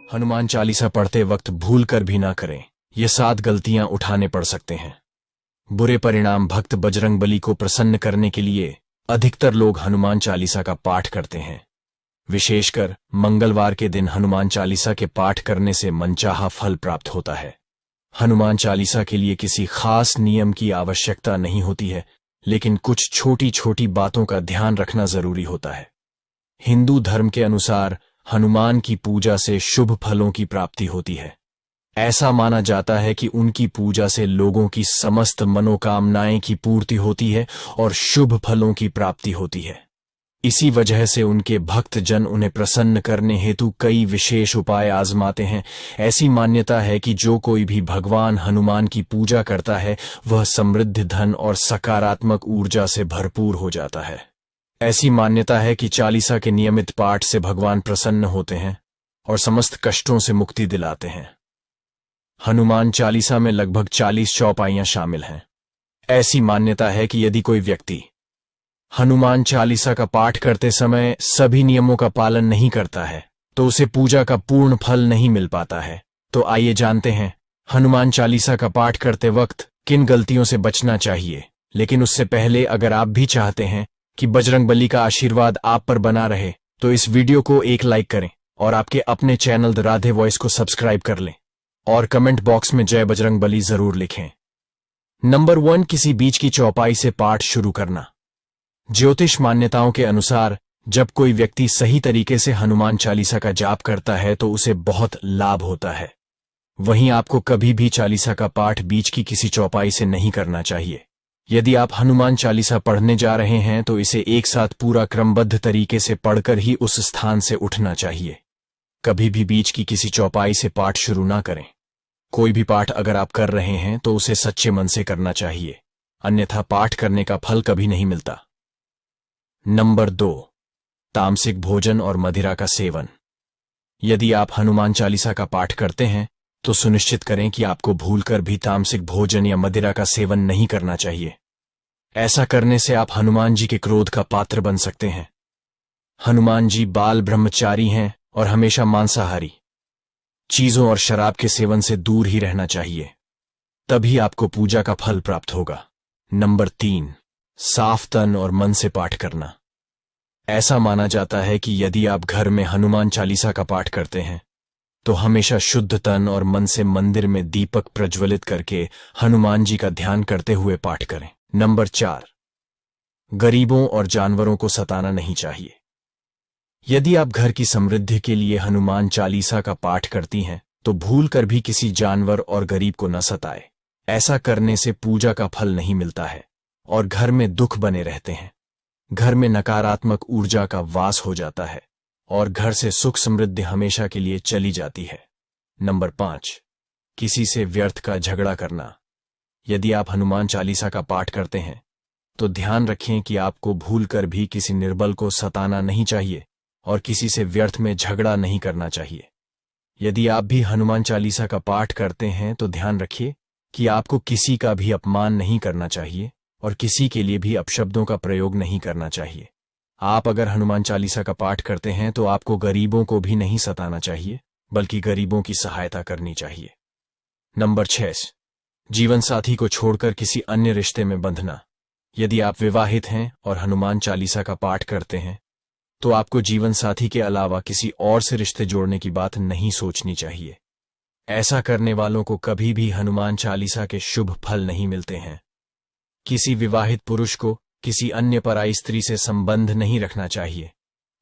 हनुमान चालीसा पढ़ते वक्त भूल कर भी ना करें। ये 7 गलतियां उठाने पड़ सकते हैं। बुरे परिणाम। भक्त बजरंगबली को प्रसन्न करने के लिए अधिकतर लोग हनुमान चालीसा का पाठ करते हैं। विशेषकर मंगलवार के दिन हनुमान चालीसा के पाठ करने से मनचाहा फल प्राप्त होता है। हनुमान चालीसा के लिए किसी खास नियम की आवश्यकता नहीं होती है, लेकिन कुछ छोटी छोटी बातों का ध्यान रखना जरूरी होता है। हिंदू धर्म के अनुसार हनुमान की पूजा से शुभ फलों की प्राप्ति होती है। ऐसा माना जाता है कि उनकी पूजा से लोगों की समस्त मनोकामनाएं की पूर्ति होती है और शुभ फलों की प्राप्ति होती है। इसी वजह से उनके भक्त जन उन्हें प्रसन्न करने हेतु कई विशेष उपाय आजमाते हैं। ऐसी मान्यता है कि जो कोई भी भगवान हनुमान की पूजा करता है वह समृद्ध धन और सकारात्मक ऊर्जा से भरपूर हो जाता है। ऐसी मान्यता है कि चालीसा के नियमित पाठ से भगवान प्रसन्न होते हैं और समस्त कष्टों से मुक्ति दिलाते हैं। हनुमान चालीसा में लगभग 40 चौपाइयां शामिल हैं। ऐसी मान्यता है कि यदि कोई व्यक्ति हनुमान चालीसा का पाठ करते समय सभी नियमों का पालन नहीं करता है तो उसे पूजा का पूर्ण फल नहीं मिल पाता है। तो आइए जानते हैं हनुमान चालीसा का पाठ करते वक्त किन गलतियों से बचना चाहिए। लेकिन उससे पहले अगर आप भी चाहते हैं कि बजरंगबली का आशीर्वाद आप पर बना रहे तो इस वीडियो को एक लाइक करें और आपके अपने चैनल द राधे वॉइस को सब्सक्राइब कर लें और कमेंट बॉक्स में जय बजरंगबली जरूर लिखें। नंबर 1, किसी बीच की चौपाई से पाठ शुरू करना। ज्योतिष मान्यताओं के अनुसार जब कोई व्यक्ति सही तरीके से हनुमान चालीसा का जाप करता है तो उसे बहुत लाभ होता है। वहीं आपको कभी भी चालीसा का पाठ बीच की किसी चौपाई से नहीं करना चाहिए। यदि आप हनुमान चालीसा पढ़ने जा रहे हैं तो इसे एक साथ पूरा क्रमबद्ध तरीके से पढ़कर ही उस स्थान से उठना चाहिए। कभी भी बीच की किसी चौपाई से पाठ शुरू ना करें। कोई भी पाठ अगर आप कर रहे हैं तो उसे सच्चे मन से करना चाहिए, अन्यथा पाठ करने का फल कभी नहीं मिलता। नंबर 2, तामसिक भोजन और मदिरा का सेवन। यदि आप हनुमान चालीसा का पाठ करते हैं तो सुनिश्चित करें कि आपको भूलकर भी तामसिक भोजन या मदिरा का सेवन नहीं करना चाहिए। ऐसा करने से आप हनुमान जी के क्रोध का पात्र बन सकते हैं। हनुमान जी बाल ब्रह्मचारी हैं और हमेशा मांसाहारी चीजों और शराब के सेवन से दूर ही रहना चाहिए, तभी आपको पूजा का फल प्राप्त होगा। नंबर 3, साफ तन और मन से पाठ करना। ऐसा माना जाता है कि यदि आप घर में हनुमान चालीसा का पाठ करते हैं तो हमेशा शुद्ध तन और मन से मंदिर में दीपक प्रज्वलित करके हनुमान जी का ध्यान करते हुए पाठ करें। नंबर 4, गरीबों और जानवरों को सताना नहीं चाहिए। यदि आप घर की समृद्धि के लिए हनुमान चालीसा का पाठ करती हैं तो भूल कर भी किसी जानवर और गरीब को न सताए। ऐसा करने से पूजा का फल नहीं मिलता है और घर में दुख बने रहते हैं। घर में नकारात्मक ऊर्जा का वास हो जाता है और घर से सुख समृद्धि हमेशा के लिए चली जाती है। नंबर 5, किसी से व्यर्थ का झगड़ा करना। यदि आप हनुमान चालीसा का पाठ करते हैं तो ध्यान रखें कि आपको भूलकर भी किसी निर्बल को सताना नहीं चाहिए और किसी से व्यर्थ में झगड़ा नहीं करना चाहिए। यदि आप भी हनुमान चालीसा का पाठ करते हैं तो ध्यान रखिए कि आपको किसी का भी अपमान नहीं करना चाहिए और किसी के लिए भी अपशब्दों का प्रयोग नहीं करना चाहिए। आप अगर हनुमान चालीसा का पाठ करते हैं तो आपको गरीबों को भी नहीं सताना चाहिए, बल्कि गरीबों की सहायता करनी चाहिए। नंबर 6, जीवन साथी को छोड़कर किसी अन्य रिश्ते में बंधना। यदि आप विवाहित हैं और हनुमान चालीसा का पाठ करते हैं तो आपको जीवन साथी के अलावा किसी और से रिश्ते जोड़ने की बात नहीं सोचनी चाहिए। ऐसा करने वालों को कभी भी हनुमान चालीसा के शुभ फल नहीं मिलते हैं। किसी विवाहित पुरुष को किसी अन्य पराई स्त्री से संबंध नहीं रखना चाहिए।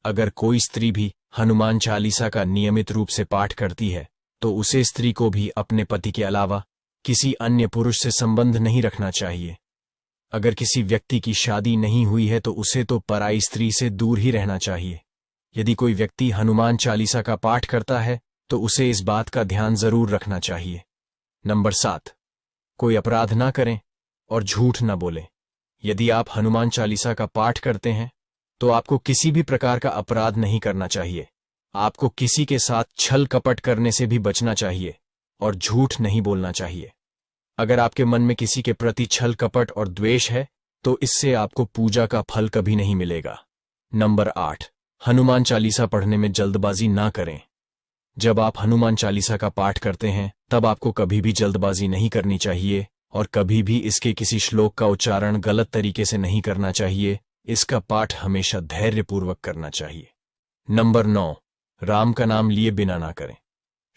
अगर कोई स्त्री भी हनुमान चालीसा का नियमित रूप से पाठ करती है तो उसे स्त्री को भी अपने पति के अलावा किसी अन्य पुरुष से संबंध नहीं रखना चाहिए। अगर किसी व्यक्ति की शादी नहीं हुई है तो उसे तो पराई स्त्री से दूर ही रहना चाहिए। यदि कोई व्यक्ति हनुमान चालीसा का पाठ करता है तो उसे इस बात का ध्यान जरूर रखना चाहिए। नंबर 7, कोई अपराध ना करें और झूठ न बोलें। यदि आप हनुमान चालीसा का पाठ करते हैं तो आपको किसी भी प्रकार का अपराध नहीं करना चाहिए। आपको किसी के साथ छल कपट करने से भी बचना चाहिए और झूठ नहीं बोलना चाहिए। अगर आपके मन में किसी के प्रति छल कपट और द्वेष है तो इससे आपको पूजा का फल कभी नहीं मिलेगा। नंबर 8, हनुमान चालीसा पढ़ने में जल्दबाजी ना करें। जब आप हनुमान चालीसा का पाठ करते हैं तब आपको कभी भी जल्दबाजी नहीं करनी चाहिए और कभी भी इसके किसी श्लोक का उच्चारण गलत तरीके से नहीं करना चाहिए। इसका पाठ हमेशा धैर्यपूर्वक करना चाहिए। नंबर 9, राम का नाम लिए बिना ना करें।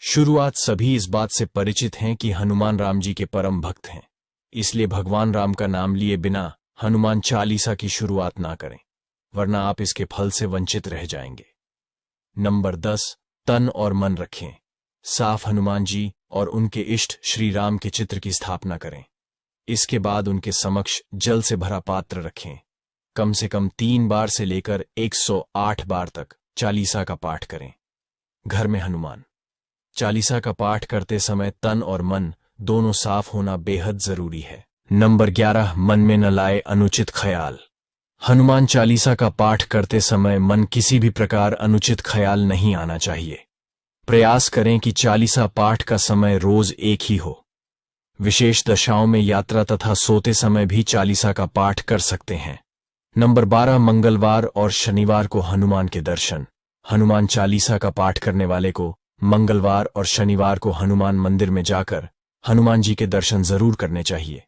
शुरुआत सभी इस बात से परिचित हैं कि हनुमान राम जी के परम भक्त हैं, इसलिए भगवान राम का नाम लिए बिना हनुमान चालीसा की शुरुआत ना करें, वरना आप इसके फल से वंचित रह जाएंगे। नंबर 10, तन और मन रखें। साफ हनुमान जी और उनके इष्ट श्री राम के चित्र की स्थापना करें। इसके बाद उनके समक्ष जल से भरा पात्र रखें। कम से कम 3 बार से लेकर 108 बार तक चालीसा का पाठ करें। घर में हनुमान चालीसा का पाठ करते समय तन और मन दोनों साफ होना बेहद जरूरी है। नंबर 11, मन में न लाए अनुचित ख्याल। हनुमान चालीसा का पाठ करते समय मन किसी भी प्रकार अनुचित ख्याल नहीं आना चाहिए। प्रयास करें कि चालीसा पाठ का समय रोज एक ही हो। विशेष दशाओं में यात्रा तथा सोते समय भी चालीसा का पाठ कर सकते हैं। नंबर 12, मंगलवार और शनिवार को हनुमान के दर्शन। हनुमान चालीसा का पाठ करने वाले को मंगलवार और शनिवार को हनुमान मंदिर में जाकर हनुमान जी के दर्शन जरूर करने चाहिए।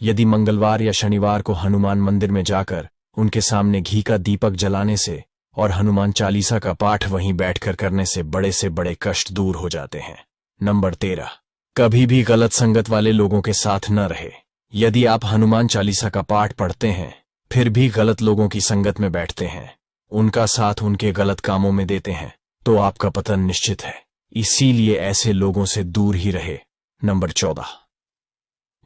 यदि मंगलवार या शनिवार को हनुमान मंदिर में जाकर उनके सामने घी का दीपक जलाने से और हनुमान चालीसा का पाठ वहीं बैठकर करने से बड़े कष्ट दूर हो जाते हैं। नंबर 13, कभी भी गलत संगत वाले लोगों के साथ न रहे। यदि आप हनुमान चालीसा का पाठ पढ़ते हैं फिर भी गलत लोगों की संगत में बैठते हैं, उनका साथ उनके गलत कामों में देते हैं, तो आपका पतन निश्चित है। इसीलिए ऐसे लोगों से दूर ही रहे। नंबर 14,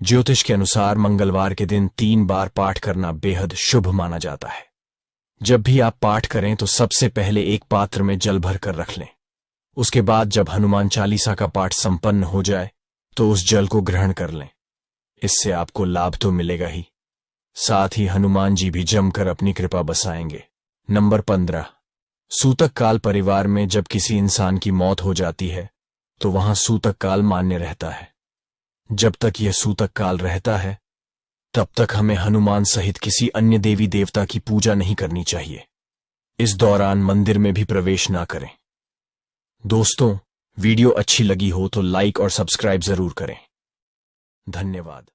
ज्योतिष के अनुसार मंगलवार के दिन 3 बार पाठ करना बेहद शुभ माना जाता है। जब भी आप पाठ करें तो सबसे पहले एक पात्र में जल भर कर रख लें। उसके बाद जब हनुमान चालीसा का पाठ संपन्न हो जाए तो उस जल को ग्रहण कर लें। इससे आपको लाभ तो मिलेगा ही, साथ ही हनुमान जी भी जमकर अपनी कृपा बरसाएंगे। नंबर 15, सूतक काल। परिवार में जब किसी इंसान की मौत हो जाती है तो वहां सूतक काल मान्य रहता है। जब तक यह सूतक काल रहता है तब तक हमें हनुमान सहित किसी अन्य देवी देवता की पूजा नहीं करनी चाहिए। इस दौरान मंदिर में भी प्रवेश ना करें। दोस्तों, वीडियो अच्छी लगी हो तो लाइक और सब्सक्राइब जरूर करें। धन्यवाद।